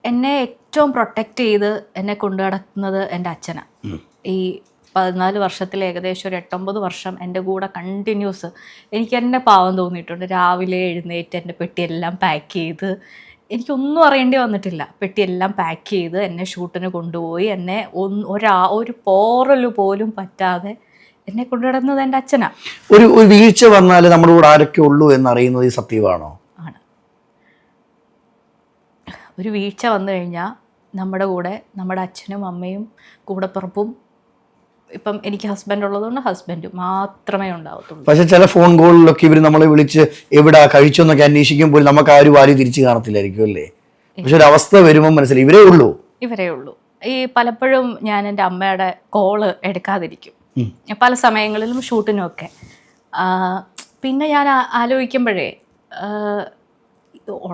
എന്നെ ഏറ്റവും പ്രൊട്ടക്റ്റ് ചെയ്ത് എന്നെ കൊണ്ടു നടക്കുന്നത് എൻ്റെ അച്ഛനാണ്. ഈ 14 വർഷത്തിൽ ഏകദേശം ഒരു 8-9 വർഷം എൻ്റെ കൂടെ കണ്ടിന്യൂസ്. എനിക്ക് എന്നെ പാവം തോന്നിയിട്ടുണ്ട്. രാവിലെ എഴുന്നേറ്റ് എൻ്റെ പെട്ടിയെല്ലാം പാക്ക് ചെയ്ത്, എനിക്കൊന്നും അറിയേണ്ടി വന്നിട്ടില്ല. പെട്ടിയെല്ലാം പാക്ക് ചെയ്ത് എന്നെ ഷൂട്ടിന് കൊണ്ടുപോയി, എന്നെ ഒരു പോറൽ പോലും പറ്റാതെ എന്നെ കൊണ്ടുനടന്നത് എൻ്റെ അച്ഛനാണ്. ഒരു വീഴ്ച വന്നാൽ നമ്മുടെ കൂടെ ആരൊക്കെ ഉള്ളൂ എന്നറിയുന്നത് ഈ സത്യമാണോ? ആണ്. ഒരു വീഴ്ച വന്നു കഴിഞ്ഞാൽ നമ്മുടെ കൂടെ നമ്മുടെ അച്ഛനും അമ്മയും കൂടപ്പിറപ്പും, ഇപ്പം എനിക്ക് ഹസ്ബൻഡ് ഉള്ളതുകൊണ്ട് ഹസ്ബൻഡ് മാത്രമേ ഉണ്ടാവത്തുള്ളൂ. പക്ഷെ ചില ഫോൺ കോളിലൊക്കെ ഇവർ നമ്മളെ വിളിച്ച് എവിടാ കഴിച്ചോന്നൊക്കെ അന്വേഷിക്കുമ്പോൾ നമുക്ക് ആരും തിരിച്ചു കാണത്തില്ലായിരിക്കും അല്ലേ? പക്ഷെ ഒരു അവസ്ഥ വരുമ്പോൾ മനസ്സിലായി ഇവരേ ഉള്ളൂ. ഈ പലപ്പോഴും ഞാൻ എൻ്റെ അമ്മയുടെ കോള് എടുക്കാതിരിക്കും പല സമയങ്ങളിലും, ഷൂട്ടിനുമൊക്കെ. പിന്നെ ഞാൻ ആലോചിക്കുമ്പോഴേ,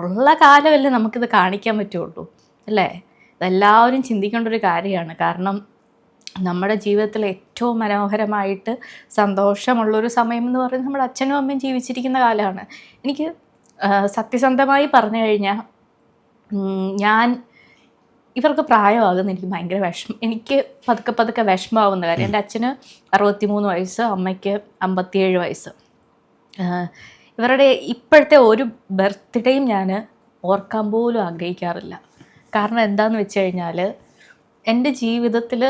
ഉള്ള കാലമല്ലേ നമുക്കിത് കാണിക്കാൻ പറ്റുള്ളൂ അല്ലേ? ഇതെല്ലാവരും ചിന്തിക്കേണ്ട ഒരു കാര്യമാണ്. കാരണം നമ്മുടെ ജീവിതത്തിൽ ഏറ്റവും മനോഹരമായിട്ട് സന്തോഷമുള്ളൊരു സമയം എന്ന് പറയുന്നത് നമ്മുടെ അച്ഛനും അമ്മയും ജീവിച്ചിരിക്കുന്ന കാലമാണ്. എനിക്ക് സത്യസന്ധമായി പറഞ്ഞു കഴിഞ്ഞാൽ, ഇവർക്ക് പ്രായമാകുന്ന എനിക്ക് ഭയങ്കര എനിക്ക് പതുക്കെ വിഷമമാവുന്ന കാര്യം, എൻ്റെ അച്ഛന് 63 വയസ്സ്, അമ്മയ്ക്ക് 57 വയസ്സ്. ഇവരുടെ ഇപ്പോഴത്തെ ഒരു ബർത്ത്ഡേയും ഞാൻ ഓർക്കാൻ പോലും ആഗ്രഹിക്കാറില്ല. കാരണം എന്താണെന്ന് വെച്ച് കഴിഞ്ഞാൽ, എൻ്റെ ജീവിതത്തിൽ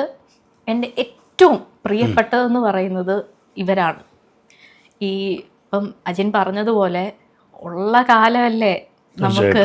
എൻ്റെ ഏറ്റവും പ്രിയപ്പെട്ടതെന്ന് പറയുന്നത് ഇവരാണ്. ഇപ്പം അജിൻ പറഞ്ഞതുപോലെ ഉള്ള കാലമല്ലേ നമുക്ക്